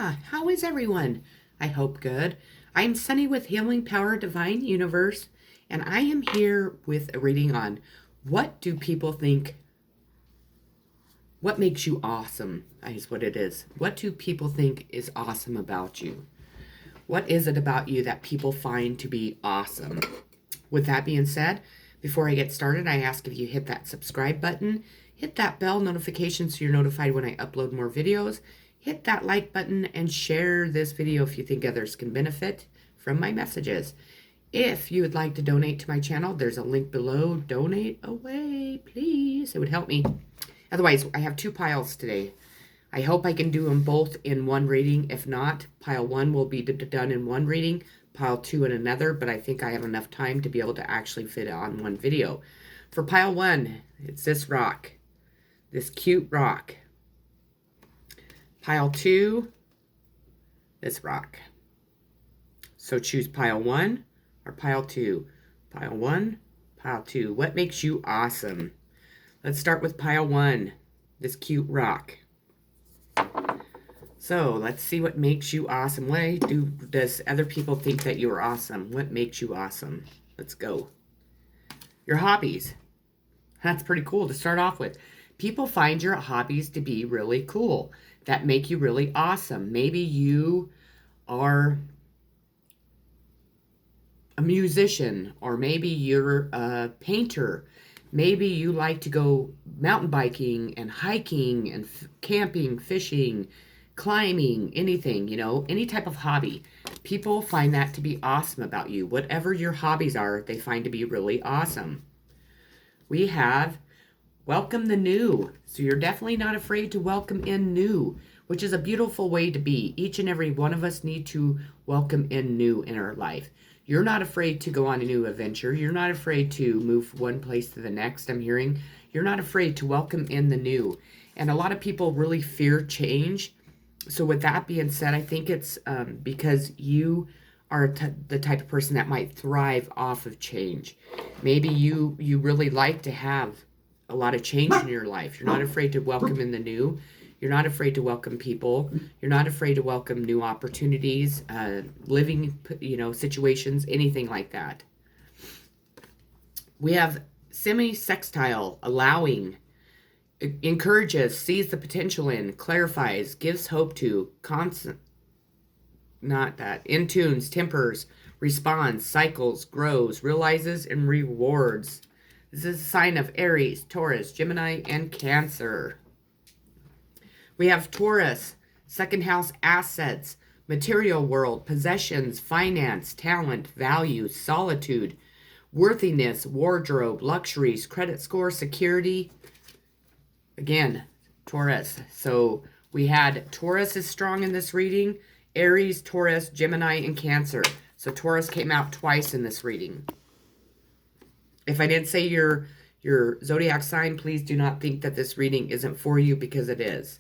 How is everyone? I hope good. I'm Sunny with Healing Power Divine Universe, and I am here with a reading on what do people think, what makes you awesome, is what it is. What do people think is awesome about you? What is it about you that people find to be awesome? With that being said, before I get started, I ask if you hit that subscribe button, hit that bell notification so you're notified when I upload more videos, hit that like button, and share this video if you think others can benefit from my messages. If you would like to donate to my channel, there's a link below. Donate away, please. It would help me. Otherwise, I have two piles today. I hope I can do them both in one reading. If not, pile 1 will be done in one reading, pile 2 in another, but I think I have enough time to be able to actually fit it on one video. For pile 1, it's this rock, this cute rock. Pile 2, this rock. So choose pile 1 or pile 2. Pile 1, pile 2. What makes you awesome? Let's start with pile 1, this cute rock. So let's see what makes you awesome. Does other people think that you're awesome? What makes you awesome? Let's go. Your hobbies. That's pretty cool to start off with. People find your hobbies to be really cool, that make you really awesome. Maybe you are a musician, or maybe you're a painter. Maybe you like to go mountain biking and hiking and camping, fishing, climbing, anything, any type of hobby. People find that to be awesome about you. Whatever your hobbies are, they find to be really awesome. We have welcome the new. So you're definitely not afraid to welcome in new, which is a beautiful way to be. Each and every one of us need to welcome in new in our life. You're not afraid to go on a new adventure. You're not afraid to move from one place to the next, I'm hearing. You're not afraid to welcome in the new. And a lot of people really fear change. So with that being said, I think it's because you are the type of person that might thrive off of change. Maybe you really like to have a lot of change in your life. You're not afraid to welcome in the new. You're not afraid to welcome people. You're not afraid to welcome new opportunities, living, situations, anything like that. We have semi-sextile, allowing, encourages, sees the potential in, clarifies, gives hope to, intunes, tempers, responds, cycles, grows, realizes, and rewards. This is a sign of Aries, Taurus, Gemini, and Cancer. We have Taurus, second house, assets, material world, possessions, finance, talent, value, solitude, worthiness, wardrobe, luxuries, credit score, security. Again, Taurus. So we had Taurus is strong in this reading, Aries, Taurus, Gemini, and Cancer. So Taurus came out twice in this reading. If I didn't say your zodiac sign, please do not think that this reading isn't for you, because it is.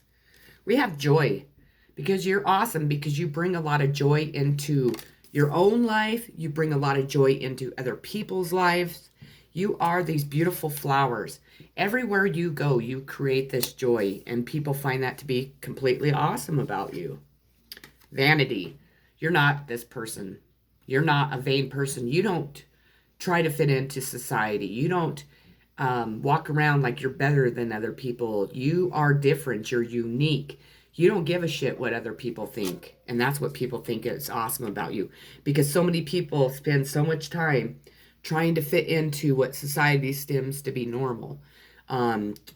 We have joy, because you're awesome, because you bring a lot of joy into your own life. You bring a lot of joy into other people's lives. You are these beautiful flowers. Everywhere you go, you create this joy, and people find that to be completely awesome about you. Vanity. You're not this person. You're not a vain person. You don't try to fit into society. You don't walk around like you're better than other people. You are different. You're unique. You don't give a shit what other people think. And that's what people think is awesome about you. Because so many people spend so much time trying to fit into what society stims to be normal.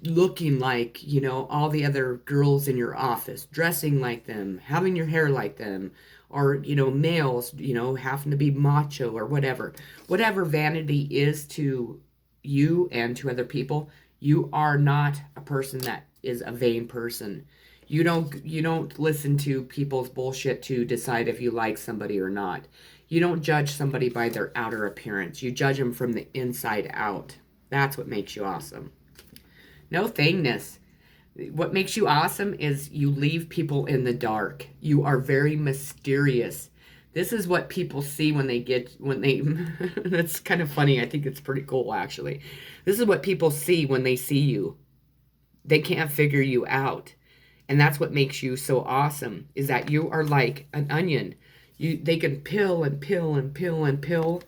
Looking like, all the other girls in your office, dressing like them, having your hair like them, or, males, having to be macho or whatever. Whatever vanity is to you and to other people, you are not a person that is a vain person. You don't listen to people's bullshit to decide if you like somebody or not. You don't judge somebody by their outer appearance. You judge them from the inside out. That's what makes you awesome. No thingness. What makes you awesome is you leave people in the dark. You are very mysterious. This is what people see when they that's kind of funny. I think it's pretty cool, actually. This is what people see when they see you. They can't figure you out. And that's what makes you so awesome, is that you are like an onion. They can peel and peel and peel and peel,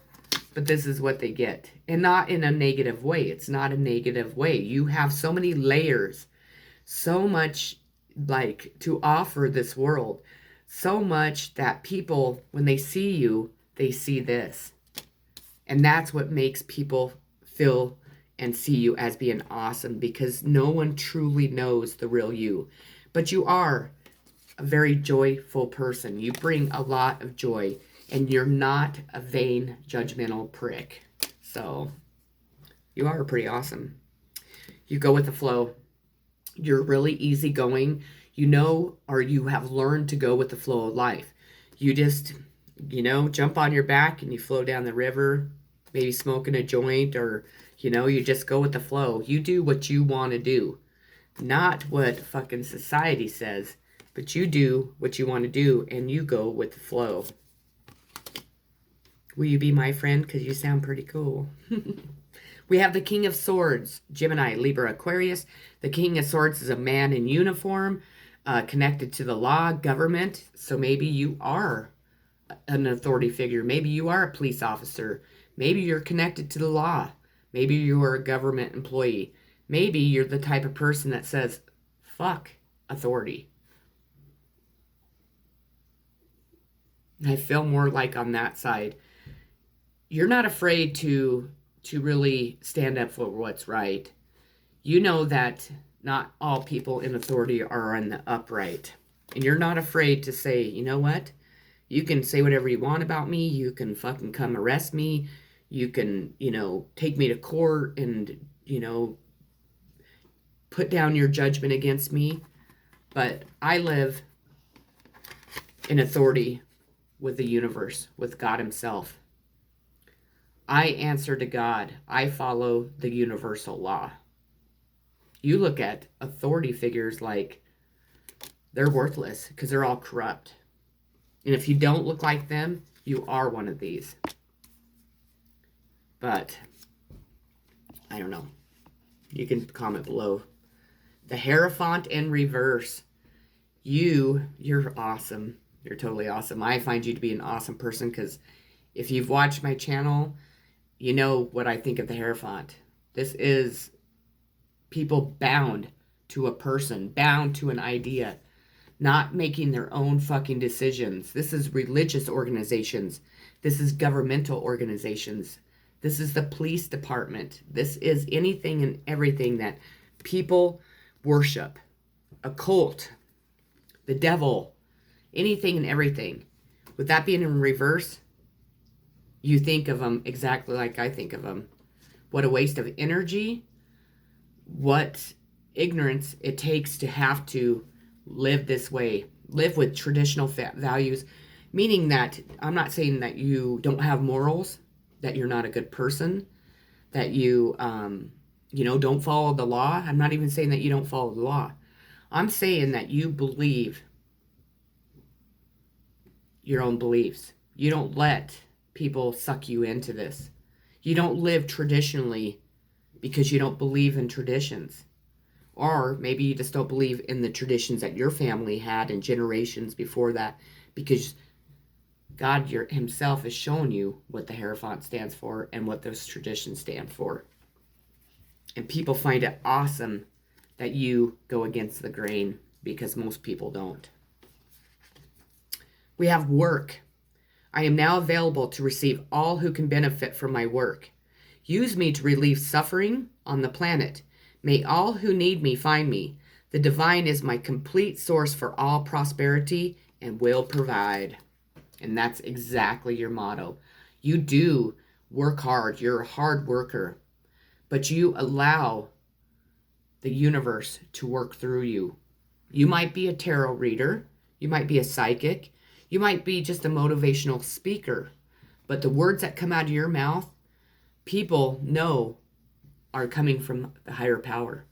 but this is what they get. And not in a negative way. It's not a negative way. You have so many layers, so much like to offer this world, so much that people, when they see you, they see this. And that's what makes people feel and see you as being awesome, because no one truly knows the real you. But you are a very joyful person. You bring a lot of joy, and you're not a vain, judgmental prick. So you are pretty awesome. You go with the flow. You're really easygoing. You know, or you have learned to go with the flow of life. You just, jump on your back and you flow down the river, maybe smoking a joint, or, you just go with the flow. You do what you want to do. Not what fucking society says, but you do what you want to do, and you go with the flow. Will you be my friend? Because you sound pretty cool. We have the King of Swords, Gemini, Libra, Aquarius. The King of Swords is a man in uniform, connected to the law, government. So maybe you are an authority figure. Maybe you are a police officer. Maybe you're connected to the law. Maybe you are a government employee. Maybe you're the type of person that says, fuck authority. I feel more like on that side. You're not afraid to really stand up for what's right. You know that not all people in authority are on the upright. And you're not afraid to say, you know what? You can say whatever you want about me. You can fucking come arrest me. You can, take me to court and, put down your judgment against me. But I live in authority with the universe, with God himself. I answer to God. I follow the universal law. You look at authority figures like they're worthless because they're all corrupt. And if you don't look like them, you are one of these. But I don't know. You can comment below. The Hierophant in reverse. You're awesome. You're totally awesome. I find you to be an awesome person, because if you've watched my channel, you know what I think of the Hierophant. This is people bound to a person, bound to an idea, not making their own fucking decisions. This is religious organizations. This is governmental organizations. This is the police department. This is anything and everything that people worship. A cult, the devil, anything and everything. With that being in reverse, you think of them exactly like I think of them. What a waste of energy. What ignorance it takes to have to live this way. Live with traditional values. Meaning that I'm not saying that you don't have morals, that you're not a good person, that you, don't follow the law. I'm not even saying that you don't follow the law. I'm saying that you believe your own beliefs. You don't let people suck you into this. You don't live traditionally because you don't believe in traditions. Or maybe you just don't believe in the traditions that your family had and generations before that, because God himself has shown you what the Hierophant stands for and what those traditions stand for. And people find it awesome that you go against the grain, because most people don't. We have work. I am now available to receive all who can benefit from my work. Use me to relieve suffering on the planet. May all who need me find me. The divine is my complete source for all prosperity and will provide. And that's exactly your motto. You do work hard. You're a hard worker. But you allow the universe to work through you. You might be a tarot reader. You might be a psychic. You might be just a motivational speaker. But the words that come out of your mouth, people know are coming from the higher power.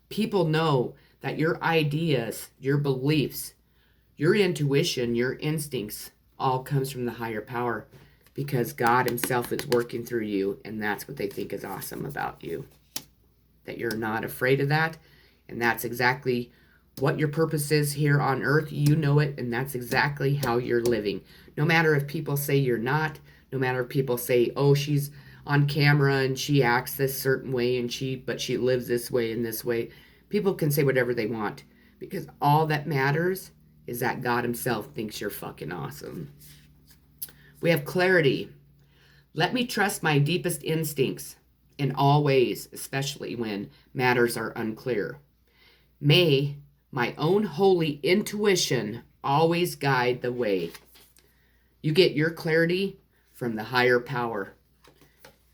People know that your ideas, your beliefs, your intuition, your instincts all comes from the higher power, because God himself is working through you, and that's what they think is awesome about you. That you're not afraid of that, and that's exactly what your purpose is here on earth. You know it, and that's exactly how you're living. No matter if people say you're not, no matter if people say, oh, she's on camera and she acts this certain way but she lives this way and this way. People can say whatever they want, because all that matters is that God himself thinks you're fucking awesome. We have clarity. Let me trust my deepest instincts in all ways, especially when matters are unclear. May my own holy intuition always guide the way. You get your clarity from the higher power.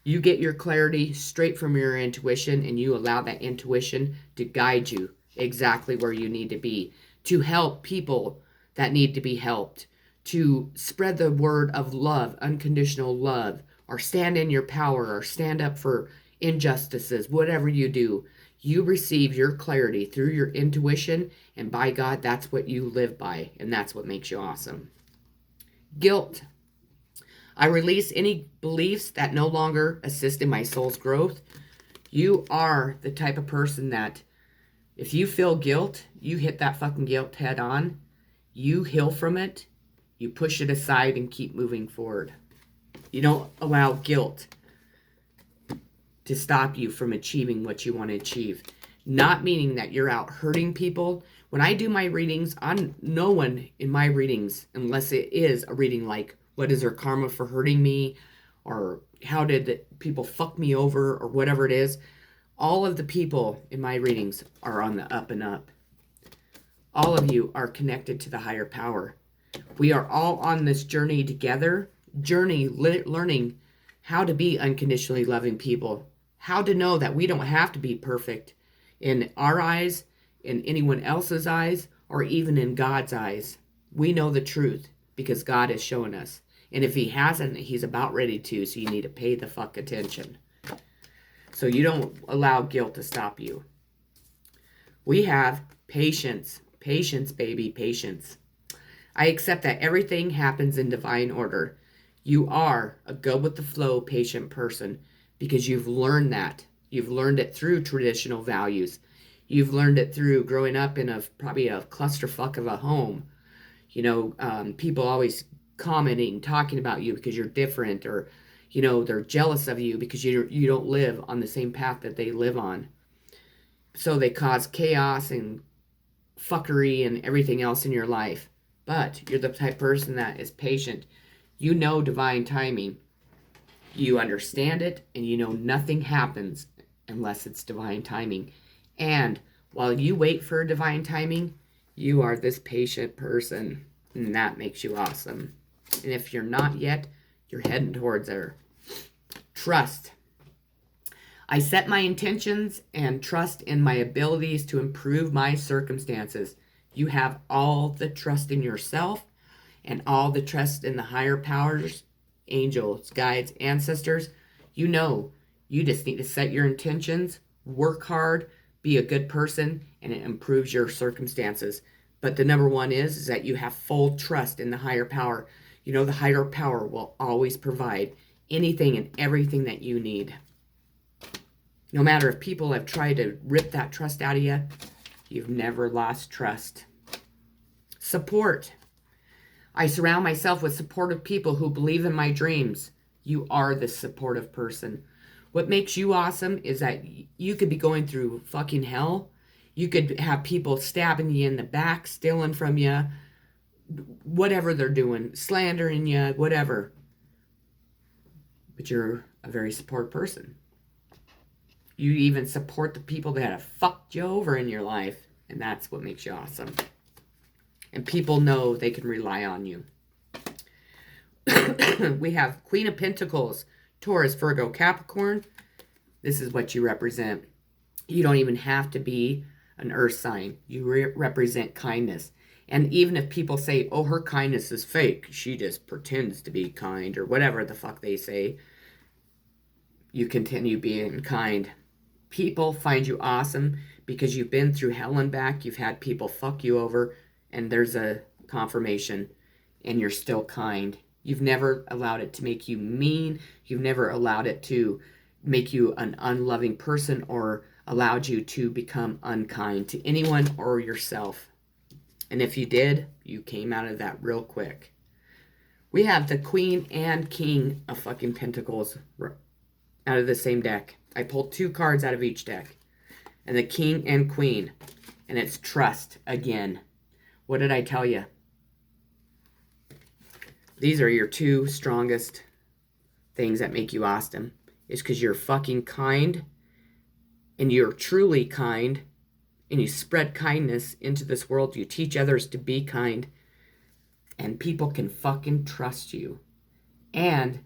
You get your clarity straight from your intuition, and you allow that intuition to guide you exactly where you need to be, to help people that need to be helped, to spread the word of love, unconditional love, or stand in your power, or stand up for injustices. Whatever you do, you receive your clarity through your intuition, and by God, that's what you live by, and that's what makes you awesome. Guilt. I release any beliefs that no longer assist in my soul's growth. You are the type of person that if you feel guilt, you hit that fucking guilt head on. You heal from it. You push it aside and keep moving forward. You don't allow guilt to stop you from achieving what you want to achieve. Not meaning that you're out hurting people. When I do my readings, I'm no one in my readings, unless it is a reading like, what is their karma for hurting me? Or how did people fuck me over? Or whatever it is. All of the people in my readings are on the up and up. All of you are connected to the higher power. We are all on this journey together. Learning how to be unconditionally loving people. How to know that we don't have to be perfect in our eyes, in anyone else's eyes, or even in God's eyes. We know the truth because God has shown us. And if he hasn't, he's about ready to, so you need to pay the fuck attention. So you don't allow guilt to stop you. We have patience. Patience, baby, patience. I accept that everything happens in divine order. You are a go-with-the-flow patient person because you've learned that. You've learned it through traditional values. You've learned it through growing up in probably a clusterfuck of a home. You know, people always commenting, talking about you because you're different, or, you know, they're jealous of you because you don't live on the same path that they live on. So they cause chaos and fuckery and everything else in your life. But you're the type of person that is patient. You know divine timing. You understand it, and you know nothing happens unless it's divine timing. And while you wait for divine timing, you are this patient person, and that makes you awesome. And if you're not yet, you're heading towards there. Trust. I set my intentions and trust in my abilities to improve my circumstances. You have all the trust in yourself and all the trust in the higher powers, angels, guides, ancestors. You know, you just need to set your intentions, work hard, be a good person, and it improves your circumstances. But the number one is that you have full trust in the higher power. You know, the higher power will always provide anything and everything that you need. No matter if people have tried to rip that trust out of you, you've never lost trust. Support. I surround myself with supportive people who believe in my dreams. You are the supportive person. What makes you awesome is that you could be going through fucking hell. You could have people stabbing you in the back, stealing from you, whatever they're doing, slandering you, whatever. But you're a very support person. You even support the people that have fucked you over in your life, and that's what makes you awesome. And people know they can rely on you. We have Queen of Pentacles, Taurus, Virgo, Capricorn. This is what you represent. You don't even have to be an earth sign. You represent kindness. And even if people say, oh, her kindness is fake, she just pretends to be kind, or whatever the fuck they say, you continue being kind. People find you awesome because you've been through hell and back. You've had people fuck you over, and there's a confirmation, and you're still kind. You've never allowed it to make you mean. You've never allowed it to make you an unloving person or allowed you to become unkind to anyone or yourself. And if you did, you came out of that real quick. We have the Queen and King of fucking Pentacles out of the same deck. I pulled 2 cards out of each deck. And the King and Queen. And it's trust again. What did I tell you? These are your 2 strongest things that make you awesome. It's because you're fucking kind. And you're truly kind. And you spread kindness into this world. You teach others to be kind. And people can fucking trust you. And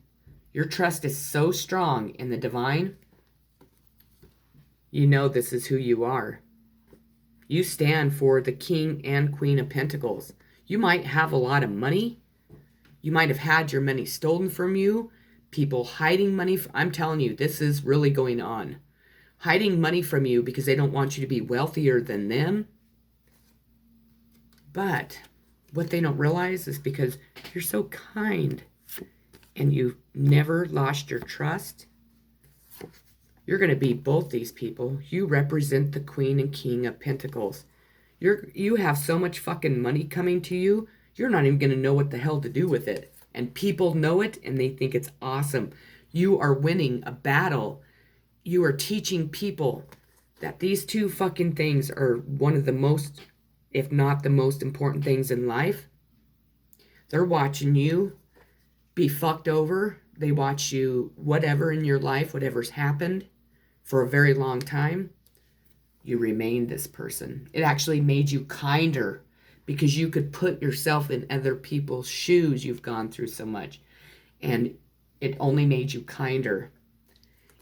your trust is so strong in the divine. You know this is who you are. You stand for the King and Queen of Pentacles. You might have a lot of money. You might have had your money stolen from you. People hiding money. I'm telling you, this is really going on. Hiding money from you because they don't want you to be wealthier than them. But what they don't realize is because you're so kind and you never lost your trust, you're going to be both these people. You represent the Queen and King of Pentacles. You have so much fucking money coming to you, you're not even going to know what the hell to do with it. And people know it and they think it's awesome. You are winning a battle. You are teaching people that these 2 fucking things are one of the most, if not the most important things in life. They're watching you be fucked over. They watch you, whatever in your life, whatever's happened for a very long time, you remain this person. It actually made you kinder because you could put yourself in other people's shoes. You've gone through so much. And it only made you kinder.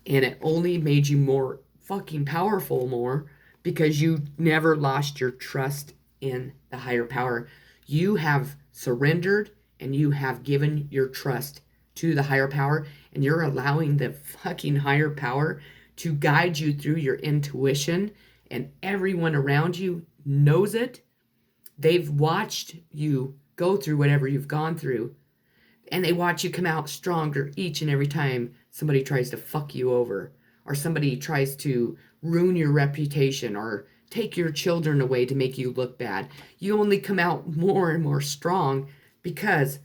And it only made you more fucking powerful more because you never lost your trust in the higher power. You have surrendered and you have given your trust to the higher power, and you're allowing the fucking higher power to guide you through your intuition, and everyone around you knows it. They've watched you go through whatever you've gone through, and they watch you come out stronger each and every time somebody tries to fuck you over, or somebody tries to ruin your reputation, or take your children away to make you look bad. You only come out more and more strong because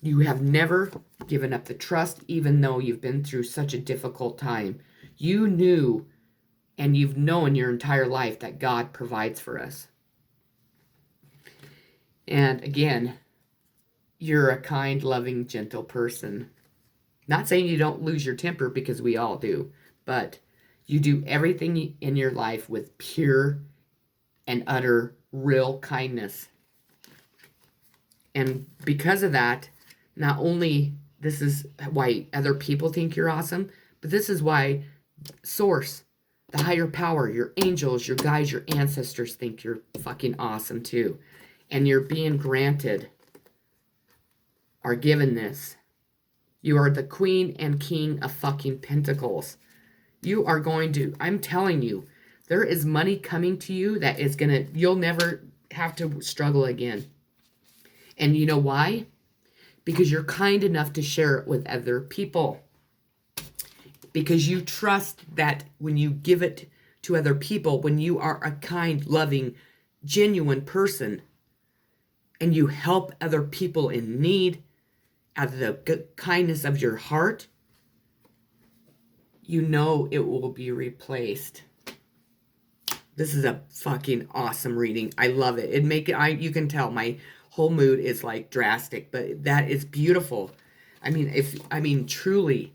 you have never given up the trust, even though you've been through such a difficult time. You knew and you've known your entire life that God provides for us. And again, you're a kind, loving, gentle person. Not saying you don't lose your temper, because we all do, but you do everything in your life with pure and utter real kindness. And because of that, not only this is why other people think you're awesome, but this is why Source, the higher power, your angels, your guides, your ancestors think you're fucking awesome too. And you're being granted, are given this. You are the Queen and King of fucking Pentacles. You are going to, I'm telling you, there is money coming to you that is going to, you'll never have to struggle again. And you know why? Because you're kind enough to share it with other people. Because you trust that when you give it to other people, when you are a kind, loving, genuine person, and you help other people in need out of the kindness of your heart, you know it will be replaced. This is a fucking awesome reading. I love it. You can tell my whole mood is like drastic, but that is beautiful. I mean, truly,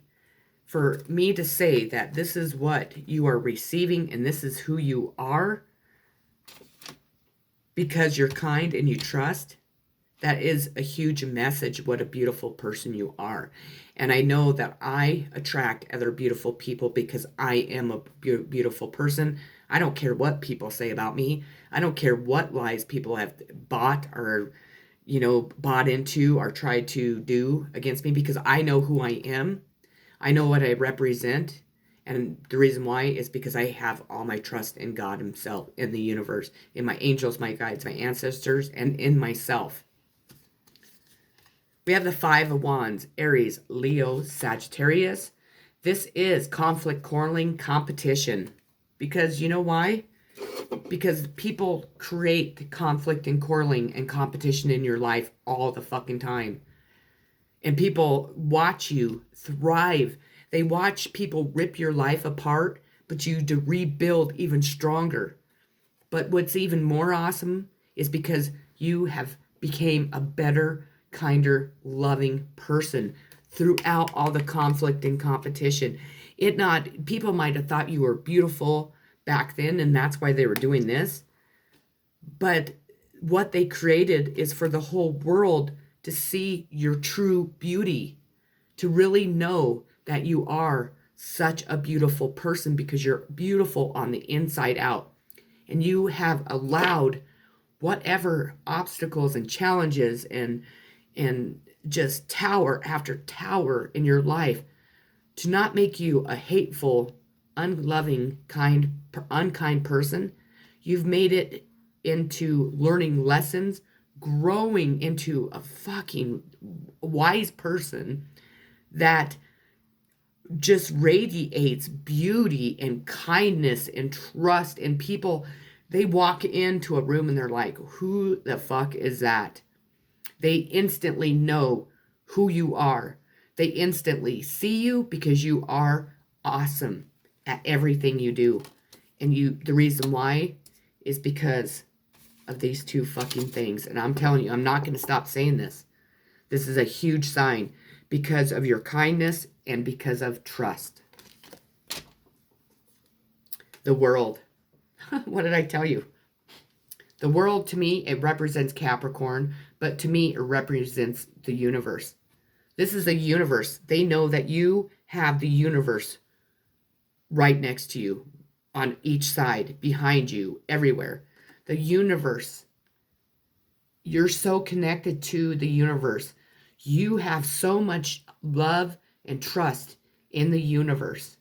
for me to say that this is what you are receiving and this is who you are because you're kind and you trust, that is a huge message. What a beautiful person you are. And I know that I attract other beautiful people because I am a beautiful person. I don't care what people say about me. I don't care what lies people have bought or, bought into or tried to do against me, because I know who I am. I know what I represent. And the reason why is because I have all my trust in God himself, in the universe, in my angels, my guides, my ancestors, and in myself. We have the Five of Wands, Aries, Leo, Sagittarius. This is conflict, quarreling, competition Because you know why? Because people create conflict and quarreling and competition in your life all the fucking time. And people watch you thrive. They watch people rip your life apart, but you to rebuild even stronger. But what's even more awesome is because you have became a better, kinder, loving person throughout all the conflict and competition. People might have thought you were beautiful back then, and that's why they were doing this. But what they created is for the whole world to see your true beauty, to really know that you are such a beautiful person because you're beautiful on the inside out. And you have allowed whatever obstacles and challenges and just tower after tower in your life to not make you a hateful, unloving, unkind person. You've made it into learning lessons, growing into a fucking wise person that just radiates beauty and kindness and trust. And people, they walk into a room and they're like, who the fuck is that? They instantly know who you are. They instantly see you because you are awesome at everything you do. And the reason why is because of these two fucking things. And I'm telling you, I'm not going to stop saying this. This is a huge sign because of your kindness and because of trust. The world. What did I tell you? The world, to me, it represents Capricorn, but to me, it represents the universe. This is a universe. They know that you have the universe right next to you, on each side, behind you, everywhere. The universe. You're so connected to the universe. You have so much love and trust in the universe.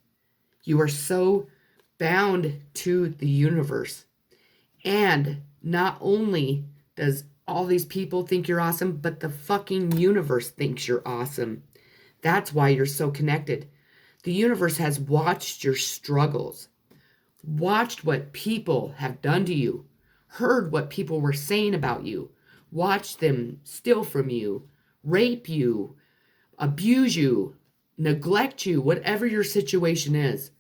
You are so bound to the universe. And not only does all these people think you're awesome, but the fucking universe thinks you're awesome. That's why you're so connected. The universe has watched your struggles, watched what people have done to you, heard what people were saying about you, watched them steal from you, rape you, abuse you, neglect you, whatever your situation is.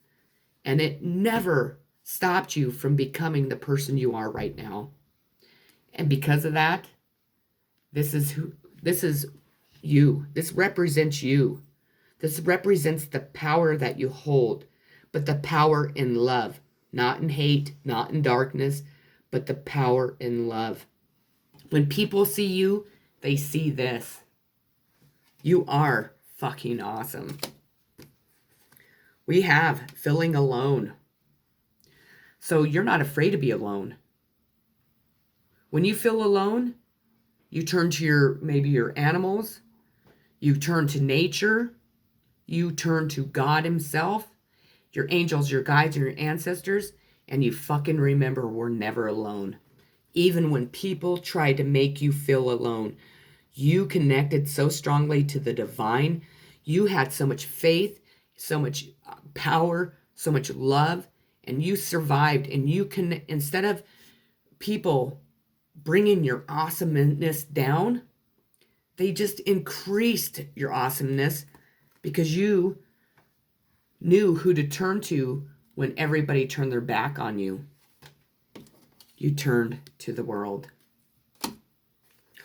And it never stopped you from becoming the person you are right now. And because of that, this is you. This represents you. This represents the power that you hold, but the power in love, not in hate, not in darkness, but the power in love. When people see you, they see this. You are fucking awesome. We have feeling alone. So you're not afraid to be alone. When you feel alone, you turn to maybe your animals, you turn to nature, you turn to God himself, your angels, your guides, your ancestors, and you fucking remember we're never alone. Even when people try to make you feel alone, you connected so strongly to the divine. You had so much faith, so much power, so much love, and you survived. And you can, instead of people bringing your awesomeness down, they just increased your awesomeness because you knew who to turn to when everybody turned their back on you. You turned to the world.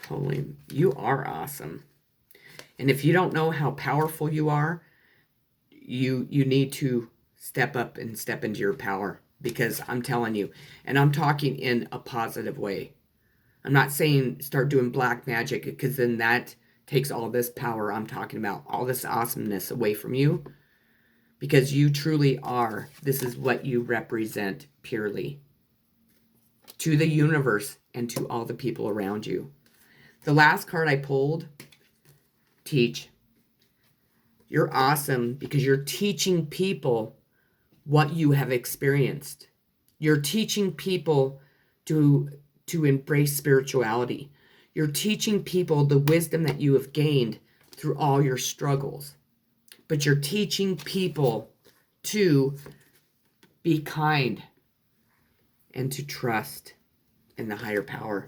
Holy, you are awesome. And if you don't know how powerful you are, you need to step up and step into your power, because I'm telling you, and I'm talking in a positive way. I'm not saying start doing black magic, because then that takes all this power I'm talking about, all this awesomeness away from you, because you truly are. This is what you represent purely to the universe and to all the people around you. The last card I pulled, teach. You're awesome because you're teaching people what you have experienced. You're teaching people to embrace spirituality. You're teaching people the wisdom that you have gained through all your struggles. But you're teaching people to be kind, and to trust in the higher power.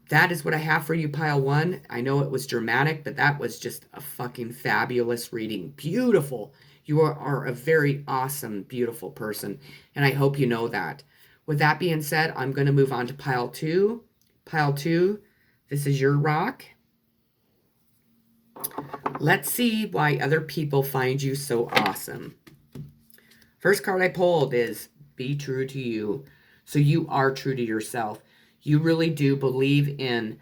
That is what I have for you, Pile 1. I know it was dramatic, but that was just a fucking fabulous reading. Beautiful. You are a very awesome, beautiful person, and I hope you know that. With that being said, I'm going to move on to Pile 2. Pile 2, this is your rock. Let's see why other people find you so awesome. First card I pulled is Be True to You. So you are true to yourself. You really do believe in,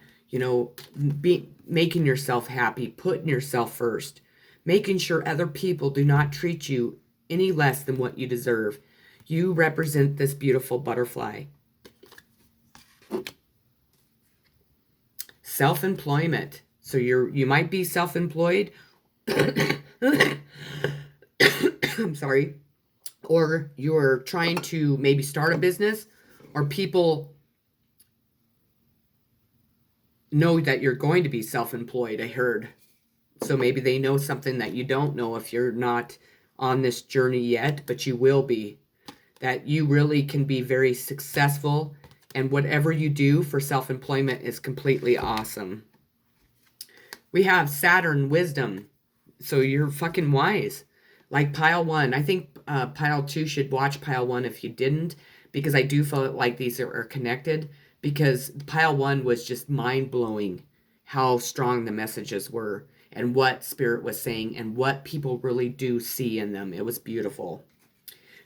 making yourself happy, putting yourself first, making sure other people do not treat you any less than what you deserve. You represent this beautiful butterfly. Self-employment. So you might be self-employed. I'm sorry. Or you're trying to maybe start a business, or people know that you're going to be self-employed, I heard. So maybe they know something that you don't know if you're not on this journey yet, but you will be. That you really can be very successful, and whatever you do for self-employment is completely awesome. We have Saturn wisdom. So you're fucking wise. Like Pile 1. I think Pile 2 should watch Pile 1 if you didn't, because I do feel like these are connected, because Pile 1 was just mind-blowing how strong the messages were and what Spirit was saying and what people really do see in them. It was beautiful.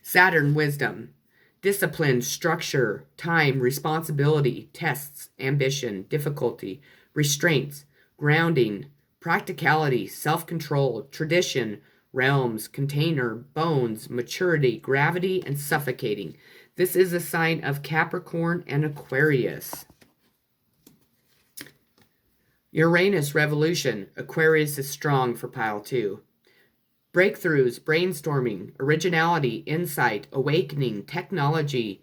Saturn wisdom. Discipline, structure, time, responsibility, tests, ambition, difficulty, restraints, grounding, practicality, self-control, tradition, realms, container, bones, maturity, gravity, and suffocating. This is a sign of Capricorn and Aquarius. Uranus revolution. Aquarius is strong for Pile 2. Breakthroughs, brainstorming, originality, insight, awakening, technology,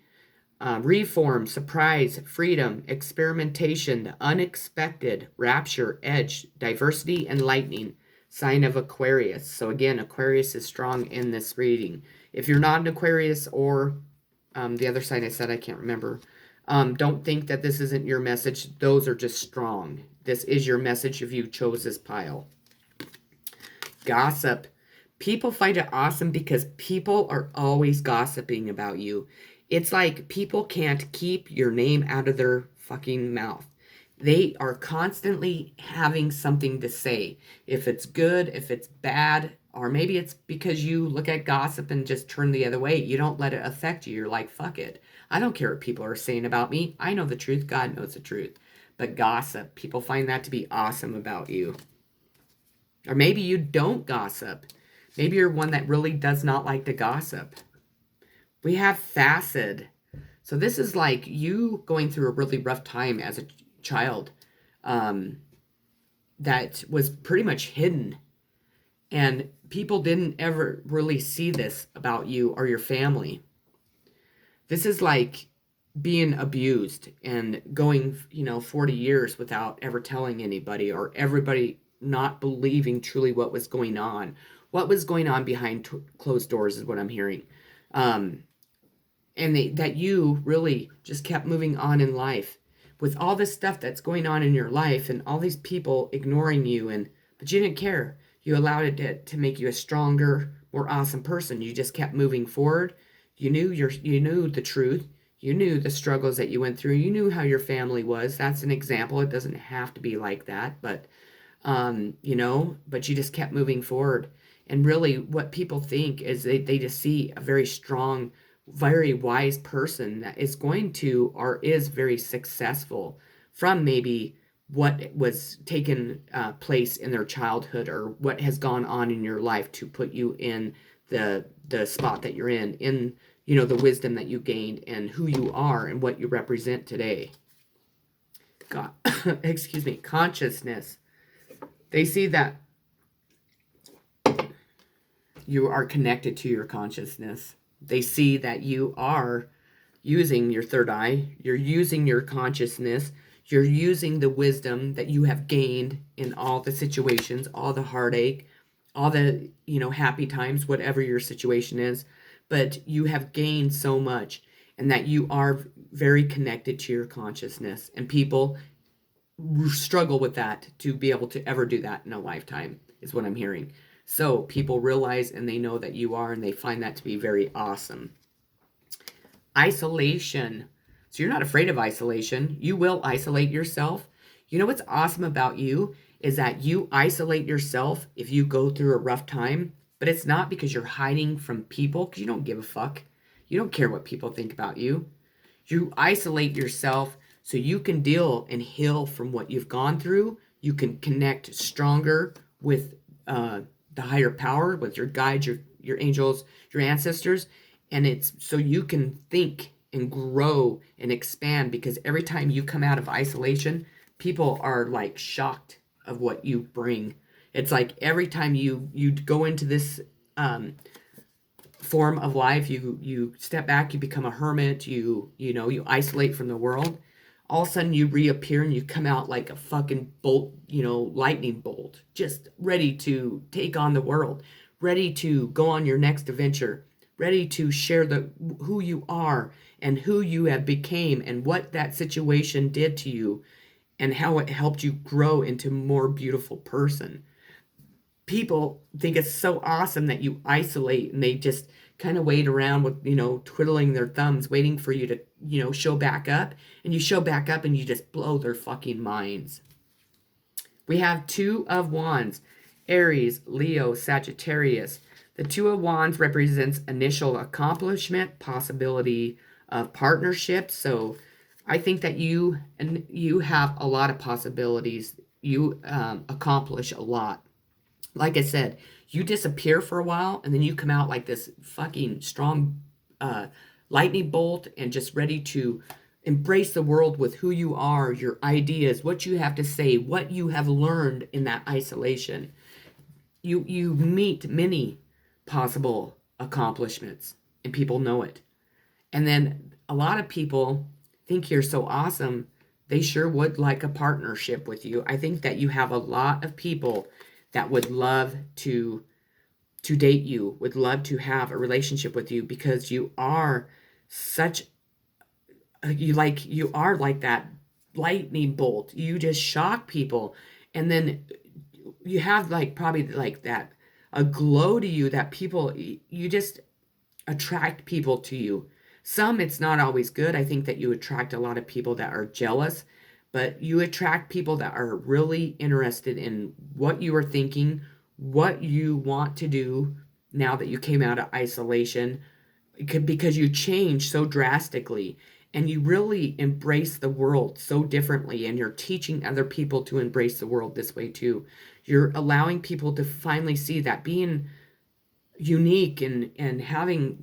reform, surprise, freedom, experimentation, the unexpected, rapture, edge, diversity, and lightning. Sign of Aquarius. So again, Aquarius is strong in this reading. If you're not an Aquarius, or the other sign I said, I can't remember, don't think that this isn't your message. Those are just strong. This is your message if you chose this pile. Gossip. People find it awesome because people are always gossiping about you. It's like people can't keep your name out of their fucking mouth. They are constantly having something to say. If it's good, if it's bad, or maybe it's because you look at gossip and just turn the other way. You don't let it affect you. You're like, fuck it. I don't care what people are saying about me. I know the truth. God knows the truth. But gossip, people find that to be awesome about you. Or maybe you don't gossip. Maybe you're one that really does not like to gossip. We have facet. So this is like you going through a really rough time as a child that was pretty much hidden. And people didn't ever really see this about you or your family. This is like being abused and going, 40 years without ever telling anybody, or everybody not believing truly what was going on. What was going on behind closed doors is what I'm hearing. And that you really just kept moving on in life with all this stuff that's going on in your life and all these people ignoring you, but you didn't care. You allowed it to make you a stronger, more awesome person. You just kept moving forward. You knew the truth. You knew the struggles that you went through. You knew how your family was. That's an example. It doesn't have to be like that, but you just kept moving forward. And really what people think is they just see a very strong, very wise person that is going to, or is very successful from maybe what was taken place in their childhood, or what has gone on in your life to put you in the spot that you're in, the wisdom that you gained and who you are and what you represent today. God, excuse me, consciousness. They see that you are connected to your consciousness. They see that you are using your third eye. You're using your consciousness. You're using the wisdom that you have gained in all the situations, all the heartache, all the, happy times, whatever your situation is. but you have gained so much, and that you are very connected to your consciousness, and people struggle with that to be able to ever do that in a lifetime, is what I'm hearing. So people realize and they know that you are, and they find that to be very awesome. Isolation. So you're not afraid of isolation. You will isolate yourself. You know what's awesome about you is that you isolate yourself if you go through a rough time, but it's not because you're hiding from people, because you don't give a fuck. You don't care what people think about you. You isolate yourself so you can deal and heal from what you've gone through. You can connect stronger with the higher power, with your guides, your angels, your ancestors. And it's so you can think and grow and expand, because every time you come out of isolation, people are like shocked of what you bring. It's like every time you go into this form of life, you step back, you become a hermit, you isolate from the world. All of a sudden you reappear and you come out like a fucking bolt, lightning bolt, just ready to take on the world, ready to go on your next adventure, ready to share who you are and who you have became and what that situation did to you and how it helped you grow into a more beautiful person. People think it's so awesome that you isolate, and they just kind of wait around with, twiddling their thumbs, waiting for you to, show back up. And you show back up and you just blow their fucking minds. We have Two of Wands, Aries, Leo, Sagittarius. The Two of Wands represents initial accomplishment, possibility of partnership. So I think that you have a lot of possibilities. You accomplish a lot. Like I said, you disappear for a while and then you come out like this fucking strong lightning bolt, and just ready to embrace the world with who you are, your ideas, what you have to say, what you have learned in that isolation. You meet many possible accomplishments, and people know it. And then a lot of people think you're so awesome, they sure would like a partnership with you. I think that you have a lot of people that would love to date you, would love to have a relationship with you, because you are such you are like that lightning bolt. You just shock people, and then you have like probably like that a glow to you that people, you just attract people to you. Some, it's not always good. I think that you attract a lot of people that are jealous, but you attract people that are really interested in what you are thinking, what you want to do now that you came out of isolation, because you change so drastically and you really embrace the world so differently, and you're teaching other people to embrace the world this way too. You're allowing people to finally see that being unique and having,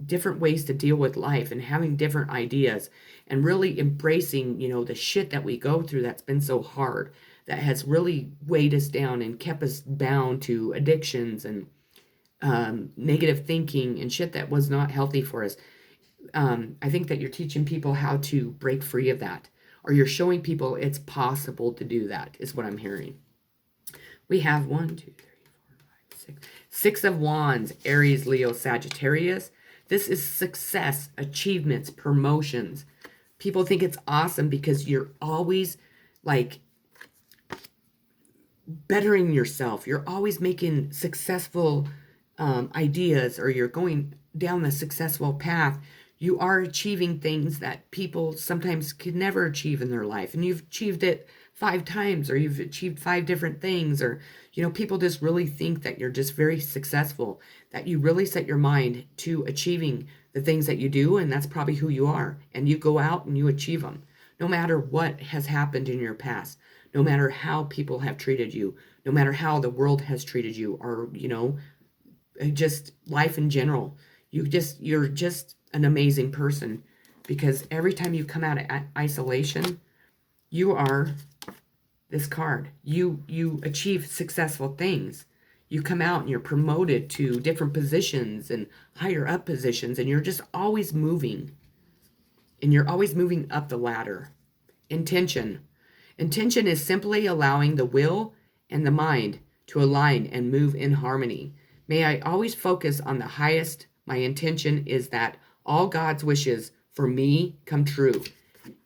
different ways to deal with life and having different ideas and really embracing, the shit that we go through that's been so hard, that has really weighed us down and kept us bound to addictions and negative thinking and shit that was not healthy for us. I think that you're teaching people how to break free of that, or you're showing people it's possible to do that, is what I'm hearing. We have 1, 2, 3, 4, 5, 6. Six of Wands, Aries, Leo, Sagittarius. This is success, achievements, promotions. People think it's awesome because you're always like bettering yourself. You're always making successful ideas, or you're going down the successful path. You are achieving things that people sometimes could never achieve in their life. And you've achieved it 5 times, or you've achieved 5 different things, or, people just really think that you're just very successful, that you really set your mind to achieving the things that you do. And that's probably who you are. And you go out and you achieve them, no matter what has happened in your past, no matter how people have treated you, no matter how the world has treated you, or, just life in general. You're just an amazing person, because every time you come out of isolation, you are this card. You achieve successful things. You come out and you're promoted to different positions and higher up positions, and you're just always moving. And you're always moving up the ladder. Intention. Intention is simply allowing the will and the mind to align and move in harmony. May I always focus on the highest, My intention is that all God's wishes for me come true.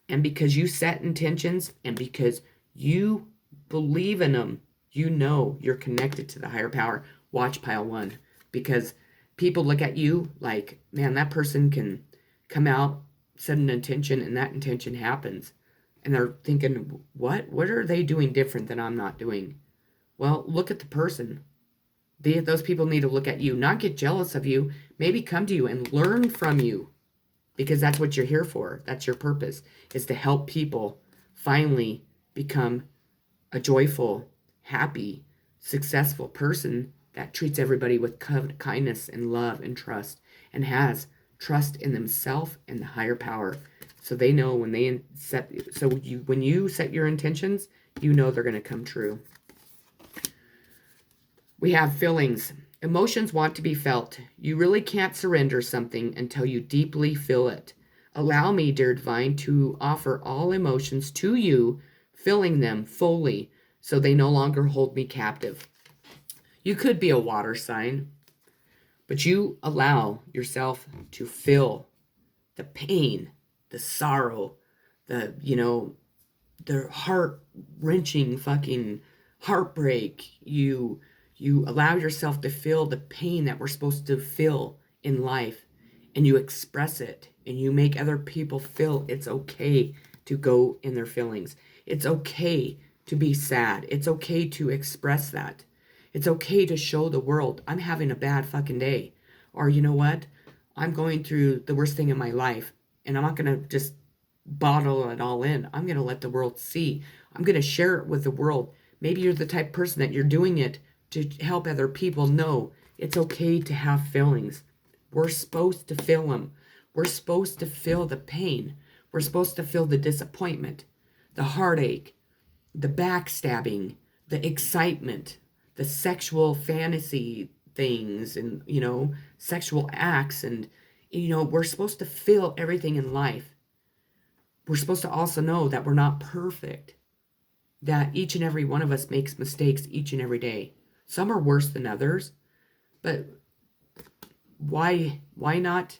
And because you set intentions and because you believe in them, you know you're connected to the higher power. Watch pile 1. Because people look at you like, man, that person can come out, set an intention, and that intention happens. And they're thinking, what? What are they doing different than I'm not doing? Well, look at the person. Those people need to look at you, not get jealous of you, maybe come to you and learn from you. Because that's what you're here for. That's your purpose, is to help people finally become a joyful, happy, successful person that treats everybody with kindness and love and trust, and has trust in themselves and the higher power. So they know when they when you set your intentions, you know they're going to come true. We have feelings. Emotions want to be felt. You really can't surrender something until you deeply feel it. Allow me, dear divine, to offer all emotions to you, filling them fully so they no longer hold me captive. You could be a water sign, but you allow yourself to feel the pain, the sorrow, the heart-wrenching fucking heartbreak. You allow yourself to feel the pain that we're supposed to feel in life, and you express it, and you make other people feel it's okay to go in their feelings. It's okay to be sad. It's okay to express that. It's okay to show the world I'm having a bad fucking day. Or you know what? I'm going through the worst thing in my life, and I'm not going to just bottle it all in. I'm going to let the world see. I'm going to share it with the world. Maybe you're the type of person that you're doing it to help other people know it's okay to have feelings. We're supposed to feel them. We're supposed to feel the pain. We're supposed to feel the disappointment, the heartache, the backstabbing, the excitement, the sexual fantasy things, and, sexual acts. And, we're supposed to feel everything in life. We're supposed to also know that we're not perfect, that each and every one of us makes mistakes each and every day. Some are worse than others, but why not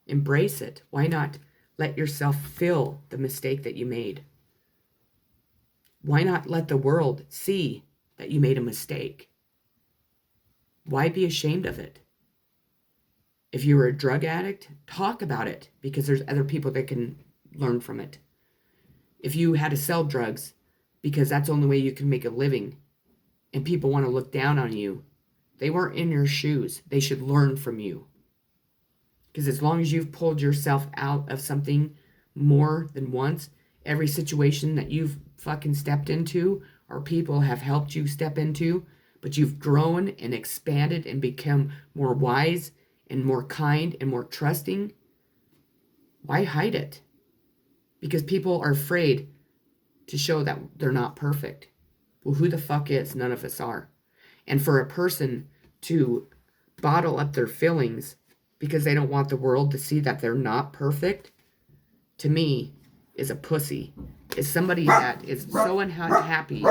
embrace it? Why not let yourself feel the mistake that you made? Why not let the world see that you made a mistake? Why be ashamed of it? If you were a drug addict, talk about it, because there's other people that can learn from it. If you had to sell drugs because that's the only way you can make a living, and people want to look down on you, they weren't in your shoes. They should learn from you. Because as long as you've pulled yourself out of something more than once, every situation that you've fucking stepped into, or people have helped you step into, but you've grown and expanded and become more wise and more kind and more trusting, why hide it? Because people are afraid to show that they're not perfect. Well, who the fuck is? None of us are. And for a person to bottle up their feelings because they don't want the world to see that they're not perfect, to me, is a pussy. Is somebody that is so unhappy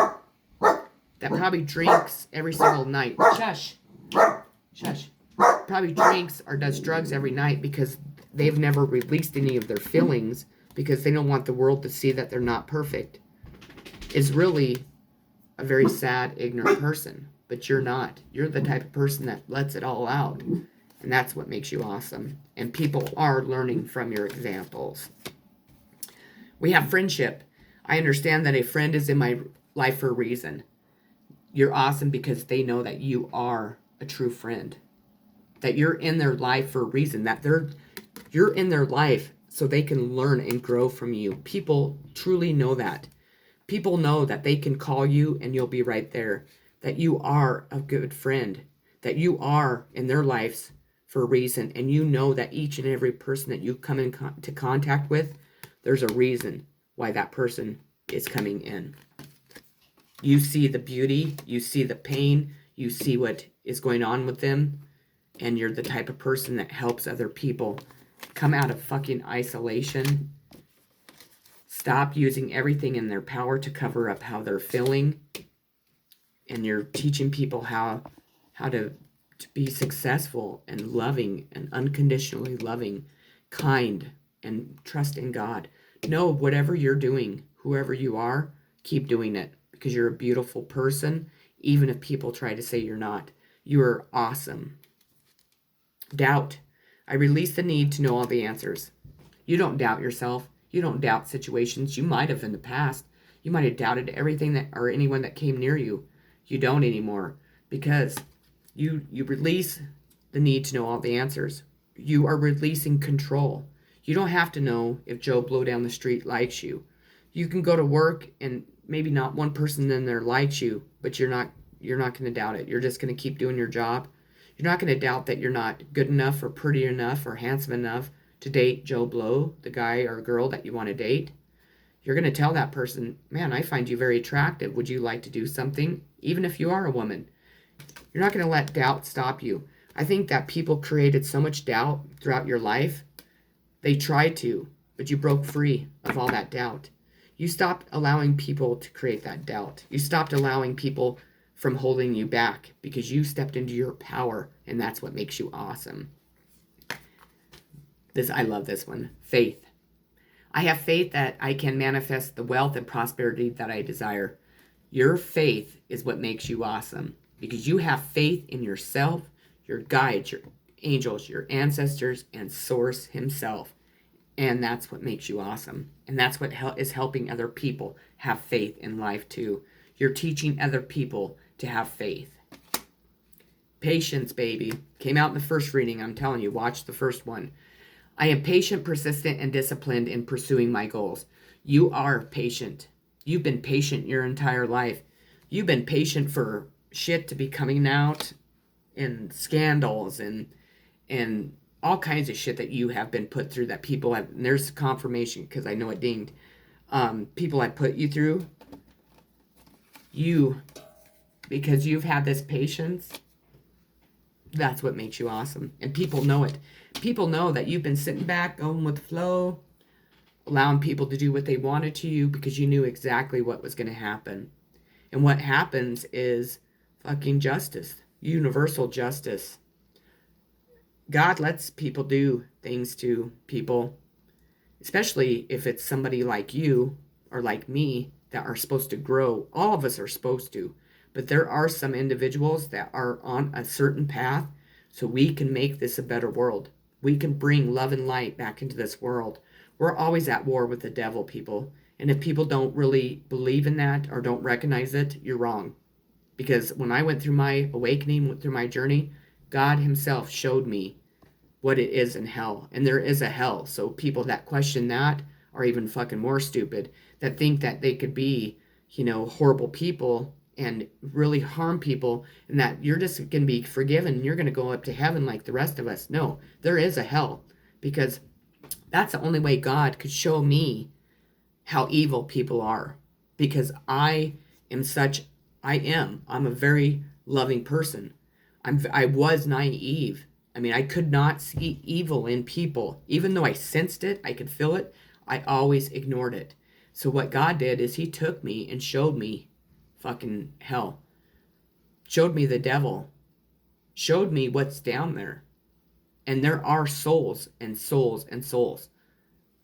that probably drinks every single night. Shush. Shush. Probably drinks or does drugs every night because they've never released any of their feelings because they don't want the world to see that they're not perfect. Is really a very sad, ignorant person. But you're not. You're the type of person that lets it all out. And that's what makes you awesome. And people are learning from your examples. We have friendship. I understand that a friend is in my life for a reason. You're awesome because they know that you are a true friend. That you're in their life for a reason. That you're in their life so they can learn and grow from you. People truly know that. People know that they can call you and you'll be right there. That you are a good friend. That you are in their lives for a reason. And you know that each and every person that you come into contact with, there's a reason why that person is coming in. You see the beauty. You see the pain. You see what is going on with them. And you're the type of person that helps other people come out of fucking isolation. Stop using everything in their power to cover up how they're feeling. And you're teaching people how to to be successful and loving and unconditionally loving, kind, and trust in God. Know whatever you're doing, whoever you are, keep doing it because you're a beautiful person, even if people try to say you're not. You are awesome. Doubt. I release the need to know all the answers. You don't doubt yourself. You don't doubt situations. You might have in the past. You might have doubted everything that or anyone that came near you. You don't anymore because you release the need to know all the answers. You are releasing control. You don't have to know if Joe Blow down the street likes you. You can go to work and maybe not one person in there likes you, but you're not going to doubt it. You're just going to keep doing your job. You're not going to doubt that you're not good enough or pretty enough or handsome enough to date Joe Blow, the guy or girl that you want to date. You're going to tell that person, man, I find you very attractive. Would you like to do something? Even if you are a woman. You're not going to let doubt stop you. I think that people created so much doubt throughout your life. They tried to, but you broke free of all that doubt. You stopped allowing people to create that doubt. You stopped allowing people from holding you back because you stepped into your power, and that's what makes you awesome. I love this one. Faith. I have faith that I can manifest the wealth and prosperity that I desire. Your faith is what makes you awesome because you have faith in yourself, your guides, your angels, your ancestors, and Source himself. And that's what makes you awesome. And that's what is helping other people have faith in life too. You're teaching other people to have faith. Patience, baby. Came out in the first reading. I'm telling you, watch the first one. I am patient, persistent, and disciplined in pursuing my goals. You are patient. You've been patient your entire life. You've been patient for shit to be coming out and scandals and all kinds of shit that you have been put through that people have. And there's confirmation because I know it dinged. People have put you through. Because you've had this patience, that's what makes you awesome. And people know it. People know that you've been sitting back, going with the flow, allowing people to do what they wanted to you because you knew exactly what was going to happen. And what happens is fucking justice, universal justice. God lets people do things to people, especially if it's somebody like you or like me that are supposed to grow. All of us are supposed to. But there are some individuals that are on a certain path so we can make this a better world. We can bring love and light back into this world. We're always at war with the devil, people. And if people don't really believe in that or don't recognize it, you're wrong. Because when I went through my awakening, went through my journey, God himself showed me what it is in hell. And there is a hell. So people that question that are even fucking more stupid, that think that they could be, horrible people and really harm people and that you're just going to be forgiven and you're going to go up to heaven like the rest of us. No, there is a hell because that's the only way God could show me how evil people are because I'm a very loving person. I was naive. I mean, I could not see evil in people. Even though I sensed it, I could feel it, I always ignored it. So what God did is he took me and showed me fucking hell. Showed me the devil. Showed me what's down there. And there are souls and souls and souls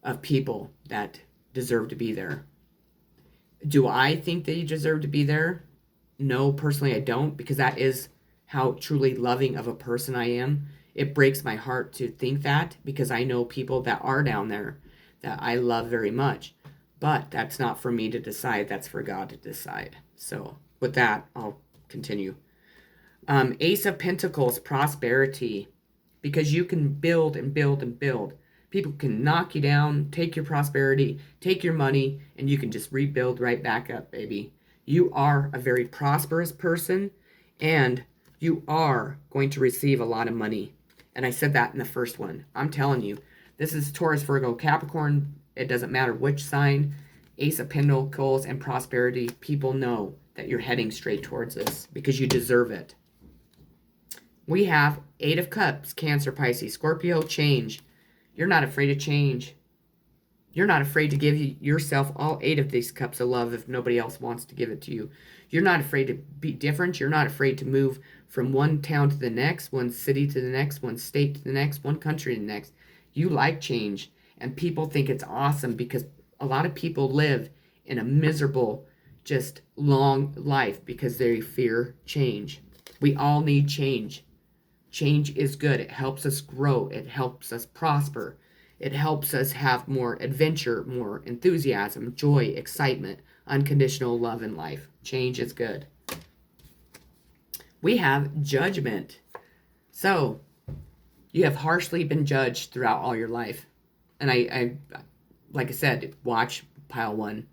of people that deserve to be there. Do I think they deserve to be there? No, personally I don't, because that is how truly loving of a person I am. It breaks my heart to think that because I know people that are down there that I love very much. But that's not for me to decide. That's for God to decide. So with that, I'll continue. Ace of Pentacles, prosperity. Because you can build and build and build. People can knock you down, take your prosperity, take your money, and you can just rebuild right back up, baby. You are a very prosperous person, and you are going to receive a lot of money. And I said that in the first one. I'm telling you, this is Taurus, Virgo, Capricorn. It doesn't matter which sign. Ace of Pentacles and prosperity. People know that you're heading straight towards this because you deserve it. We have Eight of Cups, Cancer, Pisces, Scorpio, change. You're not afraid of change. You're not afraid to give yourself all 8 of these cups of love if nobody else wants to give it to you. You're not afraid to be different. You're not afraid to move from one town to the next, one city to the next, one state to the next, one country to the next. You like change, and people think it's awesome because a lot of people live in a miserable, just long life because they fear change. We all need change. Change is good. It helps us grow. It helps us prosper. It helps us have more adventure, more enthusiasm, joy, excitement, unconditional love in life. Change is good. We have judgment. So, you have harshly been judged throughout all your life. And I like I said, watch pile 1.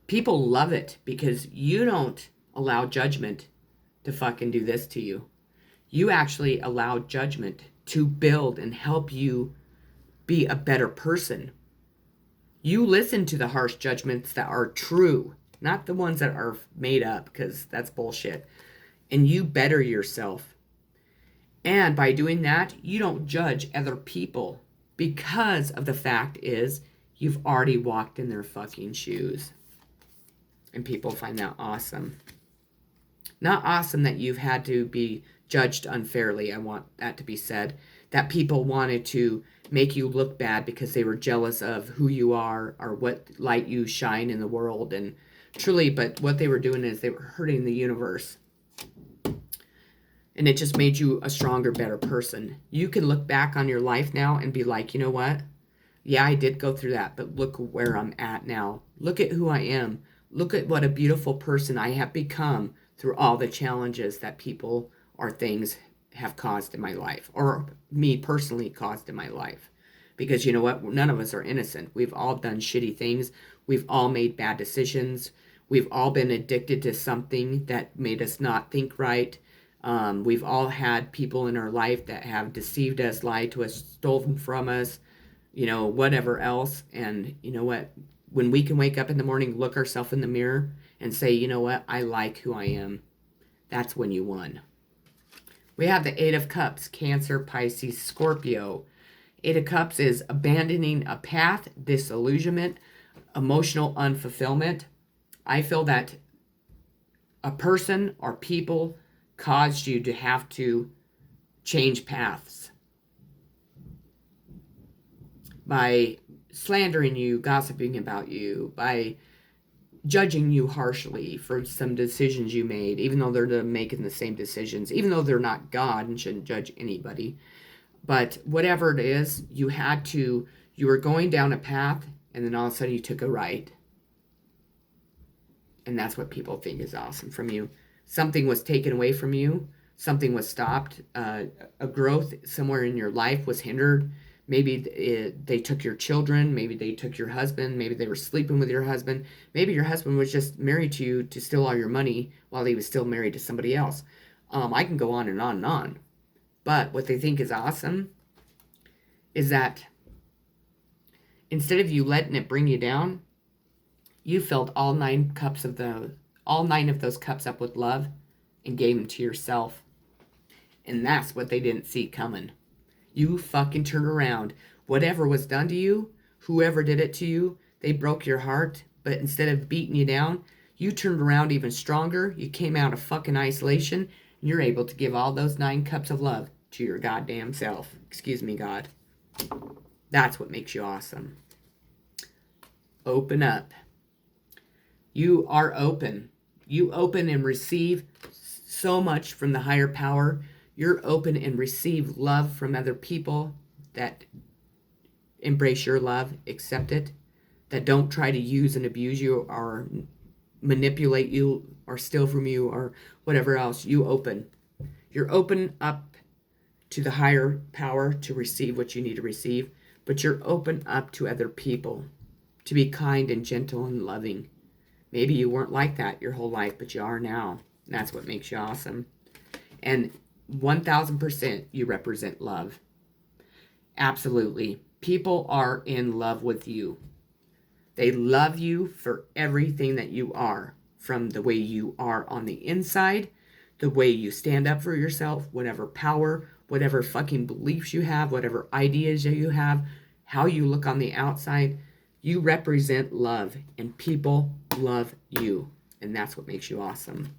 People love it because you don't allow judgment to fucking do this to you. You actually allow judgment to build and help you be a better person. You listen to the harsh judgments that are true, not the ones that are made up, because that's bullshit. And you better yourself. And by doing that, you don't judge other people because of the fact is you've already walked in their fucking shoes. And people find that awesome. Not awesome that you've had to be judged unfairly. I want that to be said. That people wanted to make you look bad because they were jealous of who you are or what light you shine in the world. And truly, but what they were doing is they were hurting the universe. And it just made you a stronger, better person. You can look back on your life now and be like, you know what? Yeah, I did go through that, but look where I'm at now. Look at who I am. Look at what a beautiful person I have become through all the challenges that people or things have caused in my life, or me personally caused in my life. Because you know what? None of us are innocent. We've all done shitty things. We've all made bad decisions. We've all been addicted to something that made us not think right. We've all had people in our life that have deceived us, lied to us, stolen from us, you know, whatever else. And you know what? When we can wake up in the morning, look ourselves in the mirror and say, you know what? I like who I am. That's when you won. We have the 8 of Cups, Cancer, Pisces, Scorpio. 8 of Cups is abandoning a path, disillusionment, emotional unfulfillment. I feel that a person or people caused you to have to change paths by slandering you, gossiping about you, by judging you harshly for some decisions you made, even though they're making the same decisions, even though they're not God and shouldn't judge anybody. But whatever it is, you were going down a path and then all of a sudden you took a right. And that's what people think is awesome from you. Something was taken away from you. Something was stopped. A growth somewhere in your life was hindered. Maybe they took your children. Maybe they took your husband. Maybe they were sleeping with your husband. Maybe your husband was just married to you to steal all your money while he was still married to somebody else. I can go on and on and on. But what they think is awesome is that instead of you letting it bring you down, you filled all 9 of those cups up with love and gave them to yourself. And that's what they didn't see coming. You fucking turned around. Whatever was done to you, whoever did it to you, they broke your heart. But instead of beating you down, you turned around even stronger. You came out of fucking isolation. And you're able to give all those 9 cups of love to your goddamn self. Excuse me, God. That's what makes you awesome. Open up. You are open. You open and receive so much from the higher power. You're open and receive love from other people that embrace your love, accept it, that don't try to use and abuse you or manipulate you or steal from you or whatever else. You open. You're open up to the higher power to receive what you need to receive, but you're open up to other people to be kind and gentle and loving. Maybe you weren't like that your whole life, but you are now. And that's what makes you awesome. And 1000% you represent love. Absolutely. People are in love with you. They love you for everything that you are, from the way you are on the inside, the way you stand up for yourself, whatever power, whatever fucking beliefs you have, whatever ideas you have, how you look on the outside. You represent love, and people love you, and that's what makes you awesome.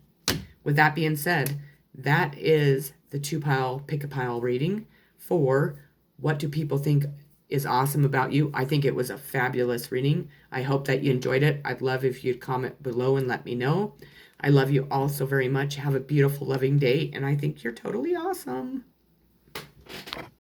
With that being said, that is the 2-pile pick-a-pile reading for what do people think is awesome about you. I think it was a fabulous reading. I hope that you enjoyed it. I'd love if you'd comment below and let me know. I love you all so very much. Have a beautiful, loving day, and I think you're totally awesome.